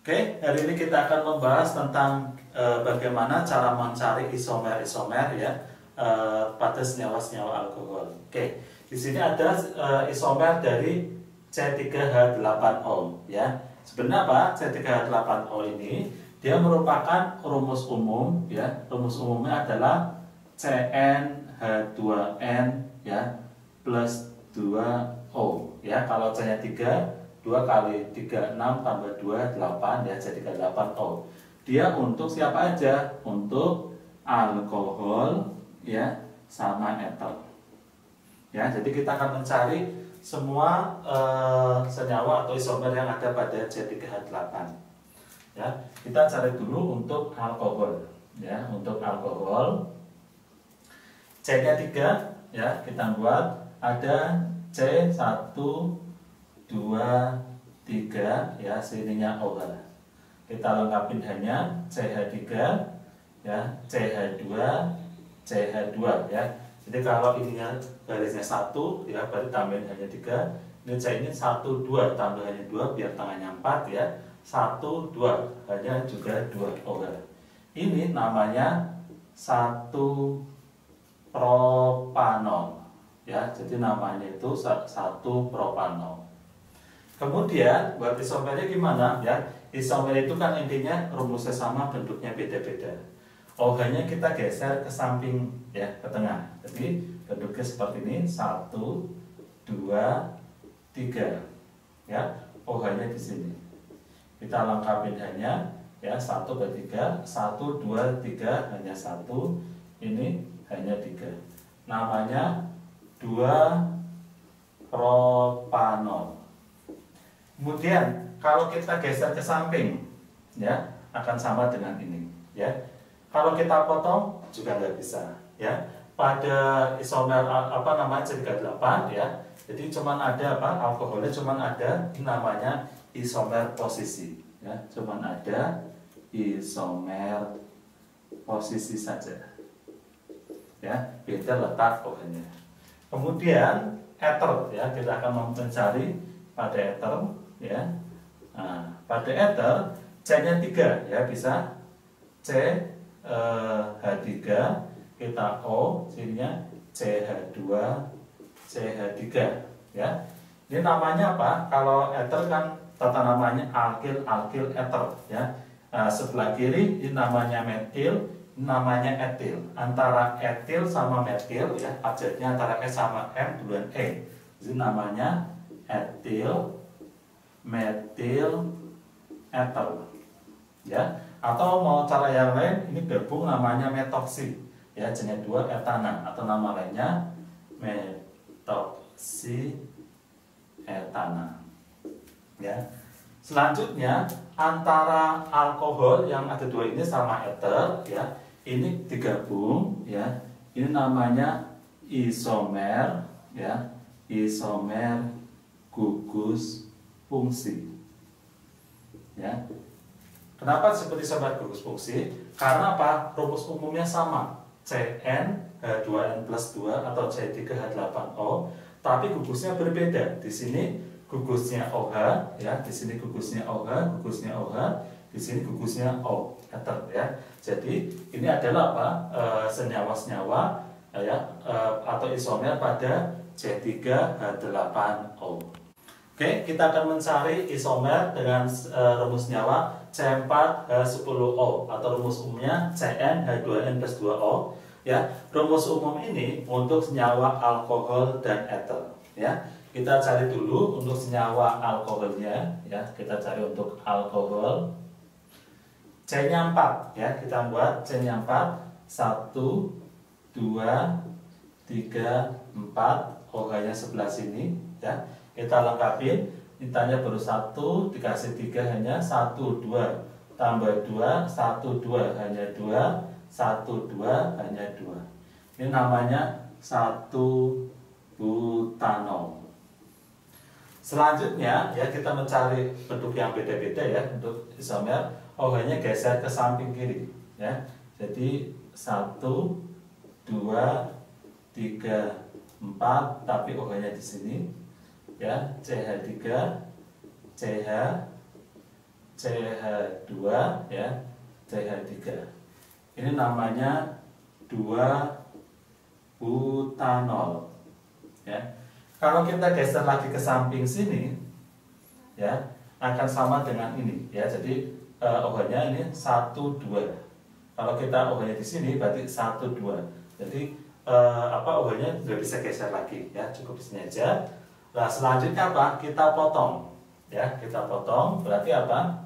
Oke, hari ini kita akan membahas tentang bagaimana cara mencari isomer-isomer ya pada senyawa-senyawa alkohol. Oke, di sini ada isomer dari C3H8O ya. Sebenarnya apa? C3H8O ini dia merupakan rumus umum ya. Rumus umumnya adalah CnH2n ya plus 2O ya. Kalau C-nya 3, 2 kali 3, 6 tambah 2, 8 ya, jadi 8O. Dia untuk siapa aja? Untuk alkohol ya sama eter. Ya, jadi kita akan mencari semua senyawa atau isomer yang ada pada C3H8. Ya, kita cari dulu untuk alkohol. Ya, untuk alkohol C-nya 3 ya, kita buat ada C1 2, 3 ya, sininya OH. Kita lengkapin hanya CH3 ya, CH2, CH2 ya. Jadi kalau ininya garisnya 1 ya, berarti tambahin hanya 3. Ini C ini 1, 2 tambah hanya 2 biar tengahnya 4 ya. 1, 2 hanya juga 2 OH. Ini namanya 1 propanol ya. Jadi namanya itu 1 propanol. Kemudian buat isomernya gimana ya? Isomer itu kan intinya rumusnya sama, bentuknya beda-beda. OH-nya kita geser ke samping ya, ke tengah. Jadi bentuknya seperti ini, 1, 2, 3 ya. OH-nya di sini. Kita lengkapin hanya ya 1 per 3, 1, 2, 3 hanya 1. Ini hanya 3. Namanya 2 propanol. Kemudian kalau kita geser ke samping ya akan sama dengan ini ya. Kalau kita potong juga nggak bisa ya. Pada isomer C3H8 ya. Jadi cuman ada apa? Alkoholnya cuman ada namanya isomer posisi ya. Cuman ada isomer posisi saja. Ya, beda letak OH-nya. Kemudian eter ya, kita akan mencari pada eter ya. Nah, pada eter C-nya 3 ya, bisa H3 kita O, sininya CH2 CH3 ya. Ini namanya apa? Kalau eter kan tata namanya alkil eter ya. Nah, sebelah kiri ini namanya metil, namanya etil. Antara etil sama metil ya, abjadnya antara S sama M duluan E. Jadi namanya etil metil eter ya. Atau mau cara yang lain, ini gabung namanya metoksi ya, jenis 2 etana atau nama lainnya metoksi etana ya. Selanjutnya antara alkohol yang ada 2 ini sama eter ya, ini digabung ya, ini namanya isomer ya, isomer gugus fungsi ya. Kenapa disebut isomer gugus fungsi? Karena apa? Rumus umumnya sama, CnH2n plus 2 atau C3H8O, tapi gugusnya berbeda. Di sini gugusnya OH ya, di sini gugusnya OH, gugusnya OH, di sini gugusnya O, eter ya. Jadi ini adalah apa? Senyawa-senyawa ya, atau isomer pada C3H8O. Oke, kita akan mencari isomer dengan rumus senyawa C4H10O atau rumus umumnya CnH2n plus 2O ya. Rumus umum ini untuk senyawa alkohol dan eter ya. Kita cari dulu untuk senyawa alkoholnya ya. Kita cari untuk alkohol C-nya 4 ya. Kita buat C-nya 4, 1, 2, 3, 4, OH-nya sebelah sini ya. Kita lengkapin, mintanya baru 1 dikasih 3 hanya 1, 2 tambah 2, 1, 2 hanya 2, 1, 2 hanya 2. Ini namanya 1 butanol. Selanjutnya ya, kita mencari bentuk yang beda-beda ya untuk isomer. OH-nya geser ke samping kiri ya. Jadi 1, 2, 3, 4, tapi OH-nya di sini ya, CH3, CH, CH2 ya, CH3. Ini namanya 2-butanol ya. Kalau kita geser lagi ke samping sini ya, akan sama dengan ini ya. Jadi OH-nya ini 1, 2. Kalau kita OH-nya di sini berarti 1, 2. Jadi OH-nya sudah bisa geser lagi ya, cukup di sini aja. Nah, selanjutnya apa? Kita potong ya, kita potong berarti apa?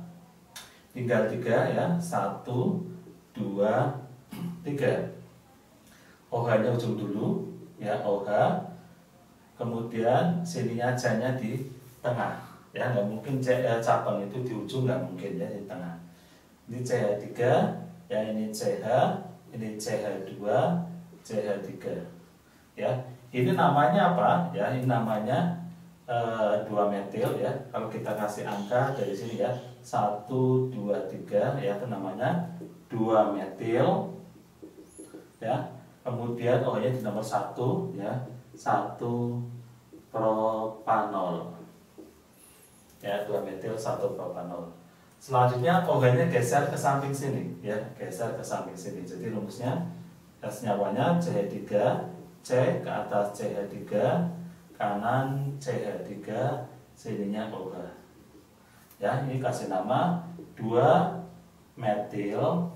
Tinggal 3 ya, 1, 2, 3. OH-nya ujung dulu ya, OH. Kemudian sininya J-nya di tengah ya, nggak mungkin cabang itu di ujung, nggak mungkin ya, di tengah. Ini CH3 ya, ini CH, ini CH2, CH3 ya. Ini namanya apa ya? Ini namanya 2 metil ya. Kalau kita kasih angka dari sini ya, 1, 2, 3 ya, itu namanya 2 metil ya. Kemudian OH-nya di nomor 1 ya, 1 propanol ya, 2 metil 1 propanol. Selanjutnya OH-nya geser ke samping sini ya, geser ke samping sini. Jadi rumusnya senyawanya CH3, C ke atas CH3, kanan CH3, sininya OH ya. Ini kasih nama 2 metil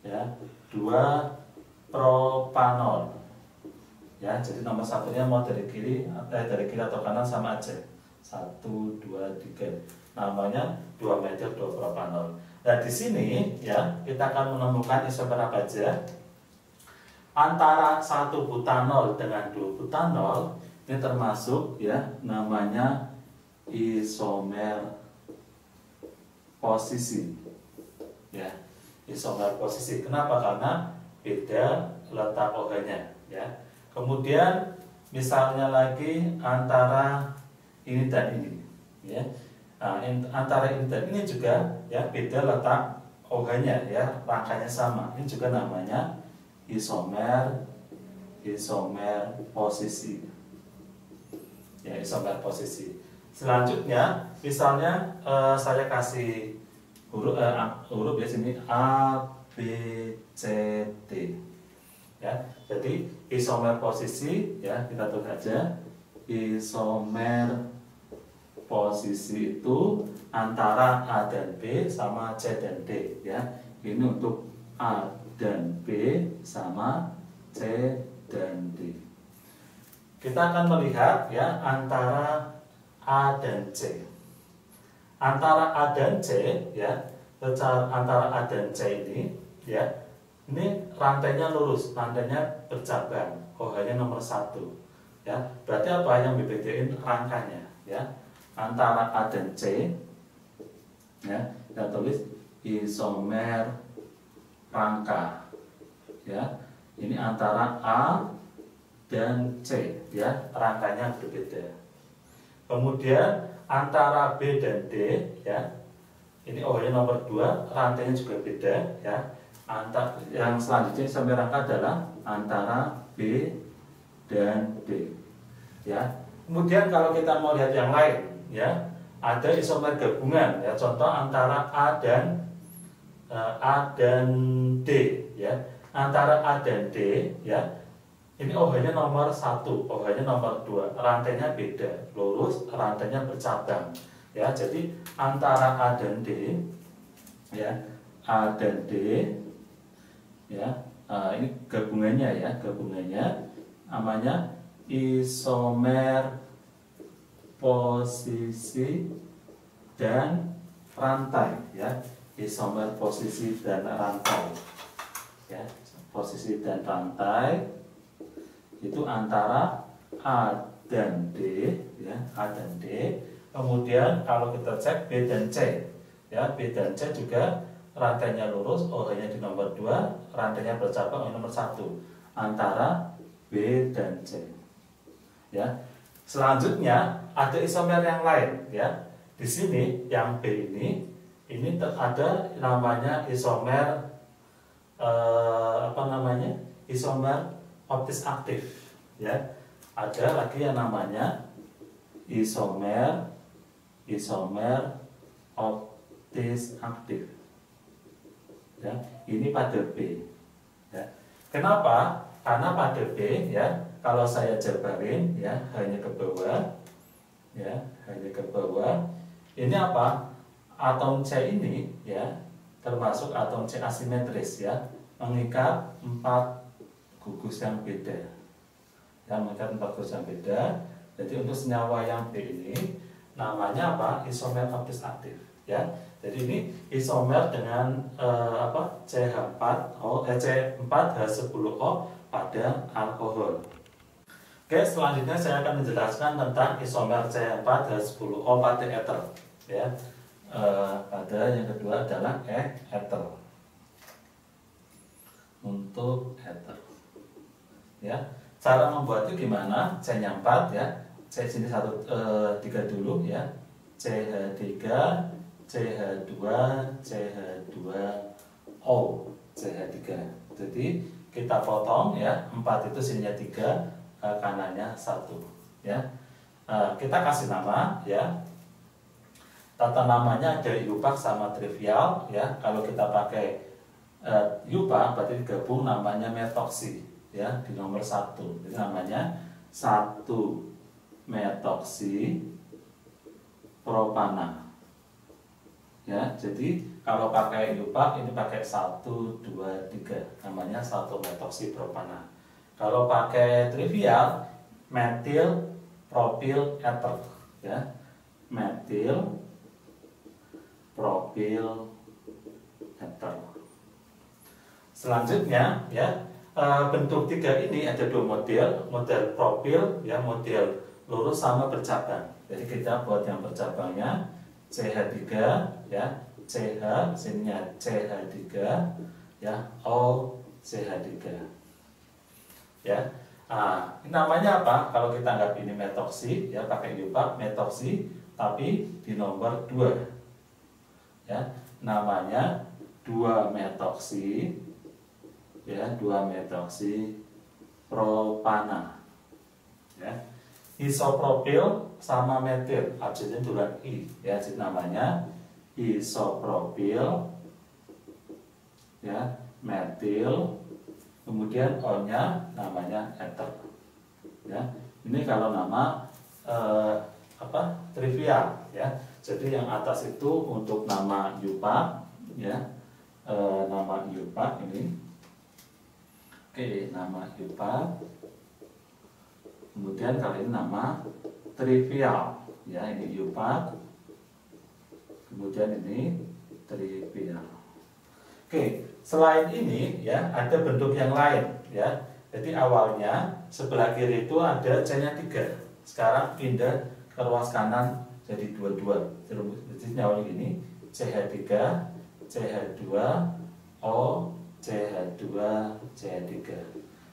ya, 2 propanol ya. Jadi nomor satunya mau dari kiri atau kanan sama aja, 1, 2, 3. Namanya 2 metil 2 propanol. Nah, di sini ya kita akan menemukan isomer apa aja. Antara 1 butanol dengan 2 butanol ini termasuk ya, namanya isomer posisi ya, isomer posisi. Kenapa? Karena beda letak OH-nya ya. Kemudian misalnya lagi antara ini dan ini ya. Nah, antara ini dan ini juga ya, beda letak OH-nya ya, rangkanya sama. Ini juga namanya isomer posisi ya, isomer posisi. Selanjutnya misalnya saya kasih huruf ya, sini A, B, C, D ya. Jadi isomer posisi ya, kita tulis aja, isomer posisi itu antara A dan B sama C dan D ya. Ini untuk A dan B sama C dan D. Kita akan melihat ya, antara A dan C. Antara A dan C ya, antara A dan C ini ya, ini rantainya lurus, rantainya bercabang, OH-nya nomor 1 ya. Berarti apa yang membedain rangkanya ya? Antara A dan C ya, kita tulis isomer rangka ya. Ini antara A dan C ya, rangkanya berbeda. Kemudian antara B dan D ya, ini OH-nya nomor 2, rantainya juga beda ya. Yang selanjutnya isomer rangka adalah antara B dan D ya. Kemudian kalau kita mau lihat yang lain ya, ada isomer gabungan ya, contoh antara A dan D ya. Antara A dan D ya, ini OH-nya nomor 1, OH-nya nomor 2, rantainya beda, lurus, rantainya bercabang ya. Jadi antara A dan D ya, A dan D ya, ini gabungannya ya, gabungannya namanya isomer posisi dan rantai ya, isomer posisi dan rantai ya. Posisi dan rantai itu antara A dan D ya, A dan D. Kemudian kalau kita cek B dan C ya, B dan C juga rantainya lurus, OH-nya di nomor 2, rantainya bercabang nomor 1 antara B dan C ya. Selanjutnya ada isomer yang lain ya. Di sini yang B ini ada namanya isomer isomer optis aktif ya. Ada lagi yang namanya isomer disaktif. Ya, ini pada B. Ya. Kenapa? Karena pada B ya, kalau saya jabarin ya hanya ke bawah, ya hanya ke bawah. Ini apa? Atom C ini ya termasuk atom C asimetris ya, mengikat 4 gugus yang beda. Ya, mengikat 4 gugus yang beda. Jadi untuk senyawa yang B ini namanya apa? Isomer optis aktif. Ya, jadi ini isomer dengan C4H10O pada alkohol. Oke, selanjutnya saya akan menjelaskan tentang isomer C4H10O pada ether. Ya, pada yang kedua adalah ether. Untuk ether. Ya, cara membuatnya gimana? C-nya 4 ya. C sini 3 dulu ya. CH3 CH2 CH2O CH3. Jadi kita potong ya, 4 itu sininya 3, kanannya 1 ya. Kita kasih nama ya. Tata namanya ada iupac sama trivial ya. Kalau kita pakai iupac berarti digabung namanya metoksi ya di nomor 1. Jadi namanya 1 metoksi propana. Ya, jadi kalau pakai iupac ini pakai 1, 2, 3, namanya 1 metoksi propana. Kalau pakai trivial, metil propil ether, ya, metil propil ether. Selanjutnya, ya, bentuk 3 ini ada 2 model propil, ya, model lurus sama bercabang. Jadi kita buat yang bercabangnya CH3 ya, CH sininya CH3 ya, O CH3 ya. Ini namanya apa? Kalau kita anggap ini metoksi ya, pakai iupac metoksi tapi di nomor 2 ya, namanya 2 metoksi ya, 2 metoksi propana ya. Isopropil sama metil, abjadnya tulang I ya, jadi namanya isopropil ya, metil, kemudian O-nya namanya ether ya. Ini kalau nama trivial ya. Jadi yang atas itu untuk nama iupac ya, nama iupac ini. Oke, nama iupac. Kemudian kali ini nama trivial ya, ini iupac. Kemudian ini trivial. Oke, selain ini ya ada bentuk yang lain ya. Jadi awalnya sebelah kiri itu ada C-nya 3. Sekarang pindah ke ruas kanan jadi 22. Jadi awalnya ini CH3 CH2 O CH2 CH3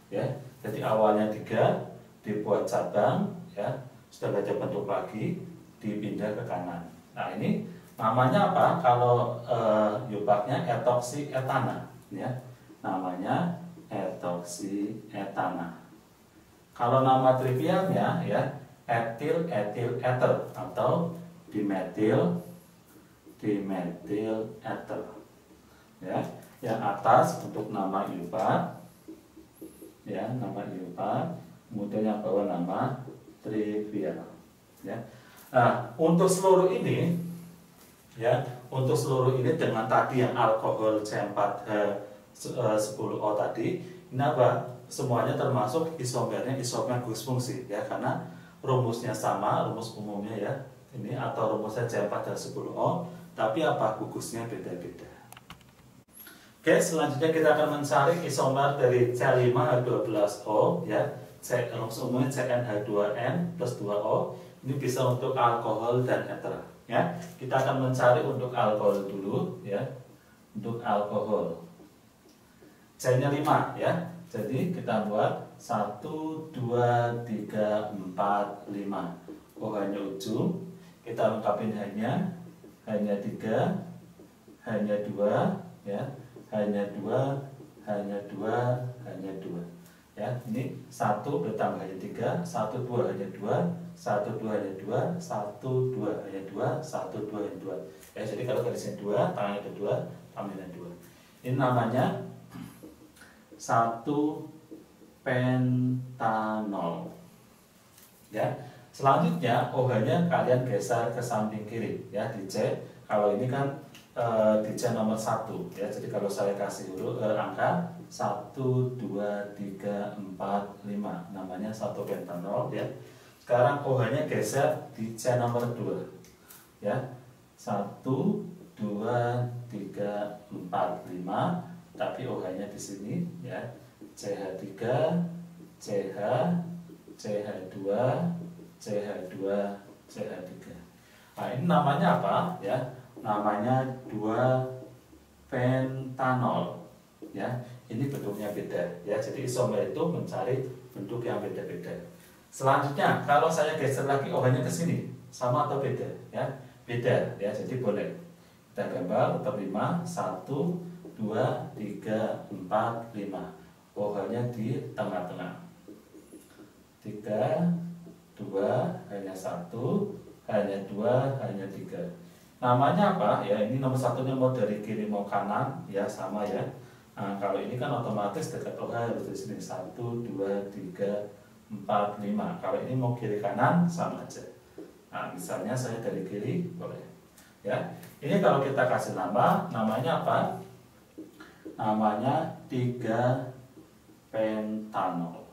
ya. Jadi awalnya 3 dibuat cabang ya, sudah ada bentuk lagi dipindah ke kanan. Nah, ini namanya apa? Kalau iupacnya etoksi etana ya. Namanya etoksi etana. Kalau nama trivialnya ya etil etil ether atau dimetil dimetil ether. Ya, yang atas untuk nama iupac ya, nama iupac. Kemudian yang bawah nama trivial ya. Nah, untuk seluruh ini ya, untuk seluruh ini dengan tadi yang alkohol C4H10O tadi, ini apa? Semuanya termasuk isomernya isomer gugus fungsi ya, karena rumusnya sama, rumus umumnya ya. Ini atau rumusnya C4H10O, tapi apa? Gugusnya beda-beda. Oke, selanjutnya kita akan mencari isomer dari C5H12O ya. Rumus umumnya CnH2n plus 2O. Ini bisa untuk alkohol dan ether ya. Kita akan mencari untuk alkohol dulu ya. Untuk alkohol C-nya 5 ya. Jadi kita buat 1 2 3 4 5. O hanya ujung. Kita lengkapin hanya 3, hanya 2 ya. Hanya 2, hanya 2, hanya 2. Ya, ini 1 bertambah hanya 3, 1 2 hanya 2, 1 2 hanya 2, 1 2 hanya 2, 1 2 hanya 2. Ya, jadi kalau garisnya 2, tangannya ada 2, tambahnya 2. Ini namanya 1 pentanol. Ya. Selanjutnya OH-nya kalian geser ke samping kiri ya di C. Kalau ini kan di C nomor 1 ya. Jadi kalau saya kasih huruf angka 1 2 3 4 5 namanya 1 pentanol ya. Sekarang OH-nya geser di C nomor 2 ya. 1 2 3 4 5 tapi OH-nya di sini ya. CH3 CH CH2 CH2 CH3. Nah, ini namanya apa ya? Namanya 2 pentanol ya. Ini bentuknya beda ya. Jadi isomer itu mencari bentuk yang beda-beda. Selanjutnya kalau saya geser lagi OH-nya ke sini, sama atau beda ya? Beda ya. Jadi boleh kita gambar tetap 5 1 2 3 4 5. OH-nya di tengah-tengah. 3 2 hanya 1, hanya 2, hanya 3. Namanya apa? Ya, ini nomor satunya mau dari kiri mau kanan, ya sama ya. Nah, kalau ini kan otomatis dekat OH harus di sini 1 2 3 4 5. Kalau ini mau kiri kanan sama aja. Nah, misalnya saya dari kiri boleh. Ya. Ini kalau kita kasih nama, namanya apa? Namanya 3 pentanol.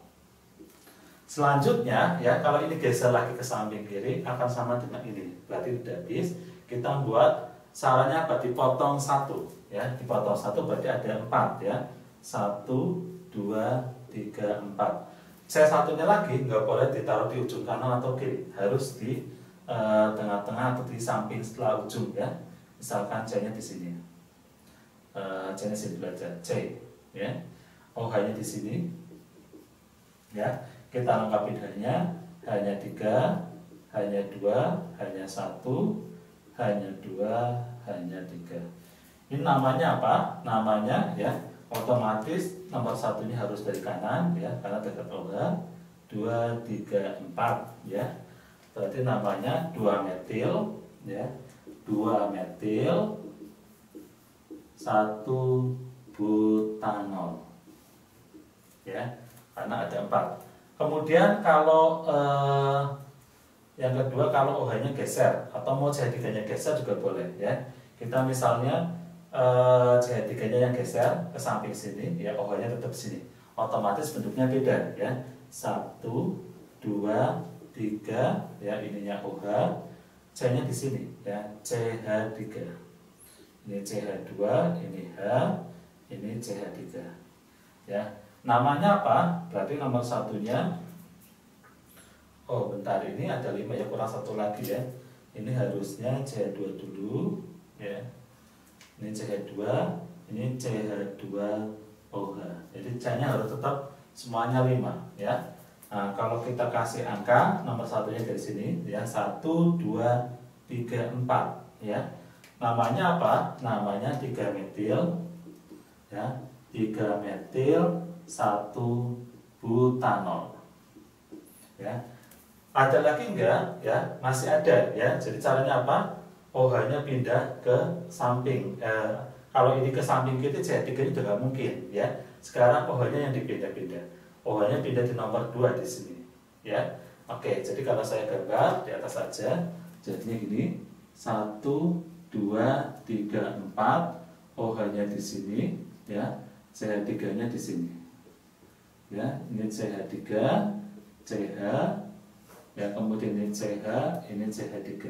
Selanjutnya ya, kalau ini geser lagi ke samping kiri akan sama dengan ini. Berarti udah habis. Kita buat caranya apa? Dipotong 1 ya. Dipotong 1 berarti ada 4 ya. 1 2 3 4. C1-nya lagi nggak boleh ditaruh di ujung kanan atau kiri. Harus di tengah-tengah atau di samping setelah ujung ya. Misalkan C-nya di sini. C-nya sini aja. C ya. OH-nya di sini. Ya. Kita lengkapi hanya 3, hanya 2, hanya 1, hanya 2, hanya 3. Ini namanya apa? Namanya ya, otomatis nomor 1 ini harus dari kanan ya, karena dekat OH. 2, 3, 4 ya. Berarti namanya 2 metil ya. 2 metil 1 butanol. Ya, karena ada 4. Kemudian kalau yang kedua kalau OH-nya geser atau mau CH3-nya geser juga boleh ya. Kita misalnya CH3-nya yang geser ke samping sini ya, OH-nya tetap sini. Otomatis bentuknya beda ya. 1 2 3 ya, ininya OH, C-nya di sini ya, CH3. Ini CH2, ini H, ini CH3. Ya. Namanya apa? Berarti nomor satunya, oh bentar, ini ada 5 ya, kurang 1 lagi ya. Ini harusnya CH2 dulu ya. Ini CH2, ini CH2OH. Jadi C-nya harus tetap semuanya 5 ya. Nah, kalau kita kasih angka nomor satunya dari sini ya, 1 2 3 4 ya. Namanya apa? Namanya 3 metil ya. 3 metil 1 butanol ya. Ada lagi enggak ya? Masih ada ya. Jadi caranya apa? OH-nya pindah ke samping. Kalau ini ke samping kiri, CH3 ini juga mungkin ya. Sekarang OH-nya yang dipindah-pindah. OH-nya pindah di nomor 2 di sini ya. Oke, jadi kalau saya gambar di atas saja, jadinya gini. 1 2 3 4, OH-nya di sini ya. CH3-nya di sini. Ya, ini CH3, CH, ya kemudian ini CH, ini CH3.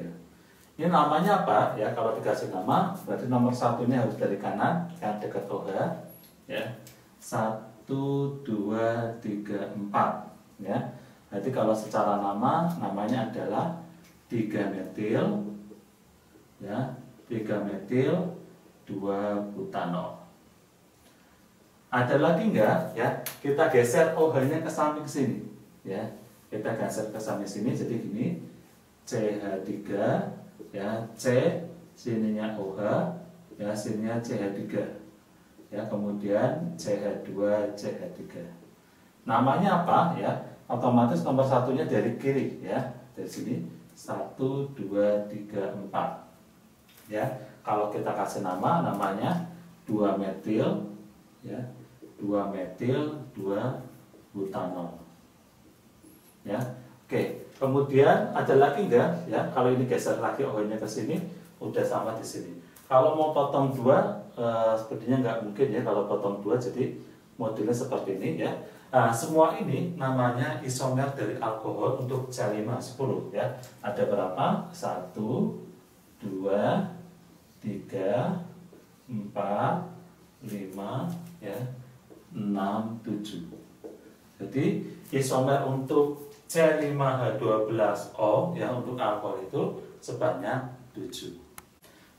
Ini namanya apa? Ya, kalau dikasih nama, berarti nomor 1 ini harus dari kanan, yang dekat OH. Ya, 1 2 3 4. Ya, berarti kalau secara nama, namanya adalah 3 metil, ya, 3 metil 2 butanol. Ada lagi enggak ya? Kita geser OH-nya ke samping sini ya. Kita geser ke samping sini jadi gini. CH3 ya, C sininya OH ya, sininya CH3. Ya, kemudian CH2 CH3. Namanya apa ya? Otomatis nomor satunya dari kiri ya. Dari sini 1, 2, 3, 4. Ya. Kalau kita kasih nama, namanya 2 metil ya. 2 metil 2 butanol. Ya. Oke, kemudian ada lagi enggak ya? Kalau ini geser lagi OH-nya ke sini, udah sama di sini. Kalau mau potong 2, sepertinya nggak mungkin ya kalau potong 2, jadi modelnya seperti ini ya. Nah, semua ini namanya isomer dari alkohol untuk C510 ya. Ada berapa? 1, 2, 3, 4, 5 ya, 6, 7. Jadi isomer untuk C5H12O ya untuk alkohol itu sebanyak 7.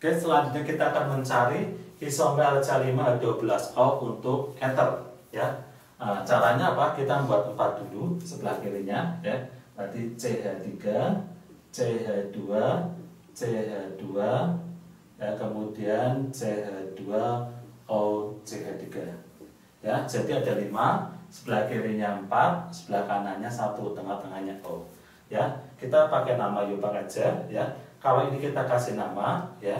Oke, selanjutnya kita akan mencari isomer C5H12O untuk ether ya. Nah, caranya apa? Kita buat 4 dulu sebelah kirinya ya. Berarti CH3, CH2, CH2 ya, kemudian CH2O, CH3. Ya, jadi ada 5, sebelah kirinya 4, sebelah kanannya 1, tengah-tengahnya O. Ya, kita pakai nama Yopak aja ya. Kalau ini kita kasih nama ya,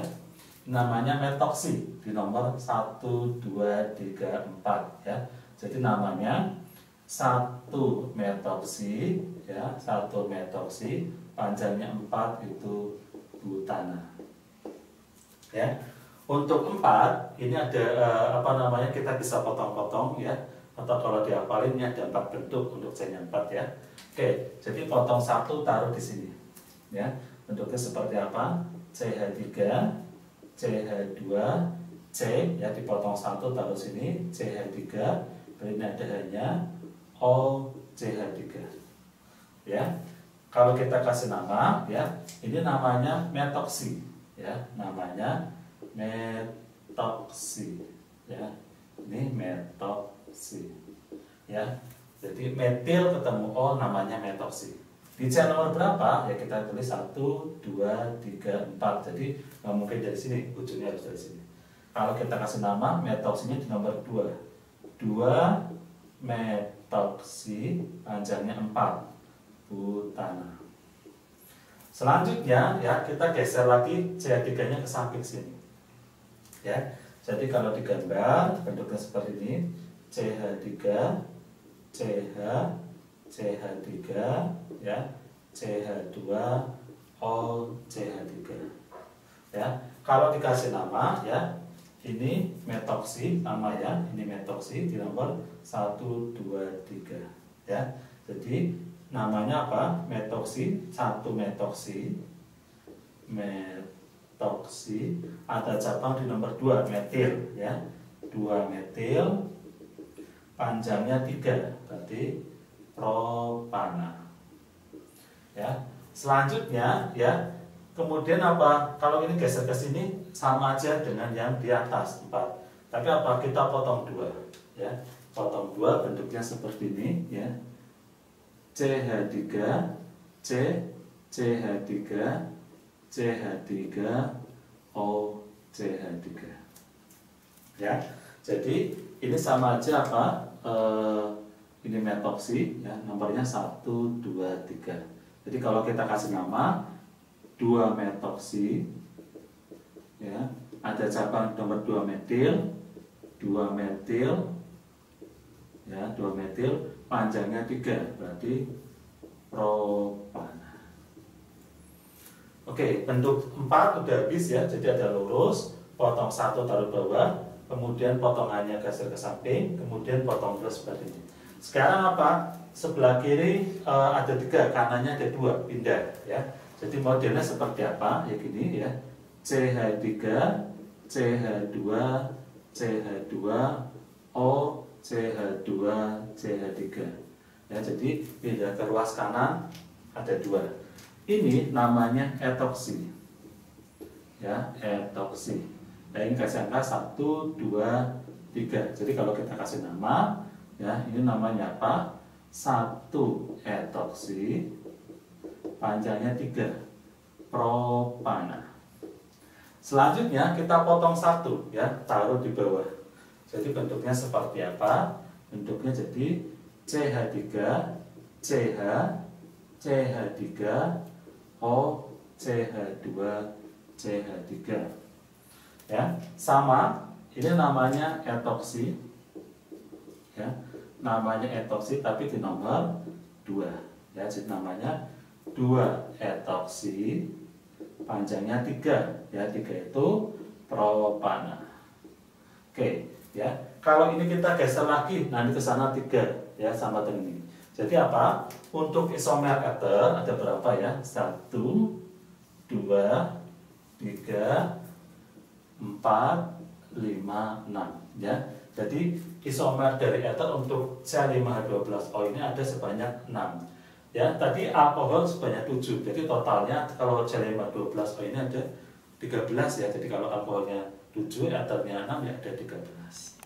namanya metoksi di nomor 1, 2, 3, 4 ya. Jadi namanya 1 metoksi ya, 1 metoksi, panjangnya 4 itu butana. Ya. Untuk 4 ini ada kita bisa potong-potong ya. Atau kalau dihafalin ini ada 4 bentuk untuk C-nya 4 ya. Oke, jadi potong 1 taruh di sini. Ya. Bentuknya seperti apa? CH3, CH2, C ya, dipotong 1 taruh sini, CH3. Ini ada hanya O, CH3 ya. Kalau kita kasih nama ya, ini namanya metoksi ya, namanya metoksi ya. Ini metoksi ya. Jadi metil ketemu O namanya metoksi. Di C nomor berapa? Ya kita tulis 1, 2, 3, 4. Jadi nggak mungkin dari sini, ujungnya harus dari sini. Kalau kita kasih nama, metoksinya di nomor 2. 2 metoksi, panjangnya 4 butana. Selanjutnya ya, kita geser lagi CH3-nya ke samping sini. Ya. Jadi kalau digambar bentuknya seperti ini, CH3, CH, CH3 ya, CH2O, CH3 ya. Kalau dikasih nama ya, ini metoksi namanya, ini metoksi di nomor 1, 2, 3 ya. Jadi namanya apa? Metoksi, 1 metoksi, metoksi, ada cabang di nomor 2 metil ya. 2 metil, panjangnya 3, berarti propana. Ya. Selanjutnya ya, kemudian apa? Kalau ini geser ke sini sama aja dengan yang di atas 4. Tapi apa? Kita potong 2 ya. Potong 2 bentuknya seperti ini ya. CH3, C, CH3, CH3, O, CH3. Ya. Jadi ini sama aja apa? Ini metoksi ya, nomornya 1, 2, 3. Jadi kalau kita kasih nama 2 metoksi ya, ada cabang nomor 2 metil, 2 metil ya, 2 metil, panjangnya 3, berarti propana. Oke, bentuk 4 udah habis ya, jadi ada lurus, potong 1 taruh bawah, kemudian potongannya geser ke samping, kemudian potong terus seperti ini. Sekarang apa? Sebelah kiri ada 3, kanannya ada 2, pindah ya. Jadi modelnya seperti apa? Ya gini ya. CH3, CH2, CH2, O, CH2, CH3. Ya, jadi pindah ke ruas kanan ada 2. Ini namanya etoksi. Ya, etoksi. Nah, ini kasih angka 1, 2, 3. Jadi kalau kita kasih nama ya, ini namanya apa? 1 etoksi, panjangnya 3, propana. Selanjutnya kita potong 1 ya, taruh di bawah. Jadi bentuknya seperti apa? Bentuknya jadi CH3, CH, CH3, O, CH2, CH3. Ya, sama, ini namanya etoksi. Ya, namanya etoksi tapi di nomor 2. Ya, jadi namanya 2 etoksi, panjangnya 3. Ya, 3 itu propana. Oke, ya. Kalau ini kita geser lagi, nanti ke sana 3, ya, sama dengan ini. Jadi apa? Untuk isomer ether ada berapa ya? 1, 2, 3, 4, 5, 6, ya. Jadi isomer dari ether untuk C5H12O ini ada sebanyak 6. Ya, tadi alkohol sebanyak 7. Jadi totalnya kalau C5H12O ini ada 13 ya. Jadi kalau alkoholnya 7, ethernya 6 ya ada 13.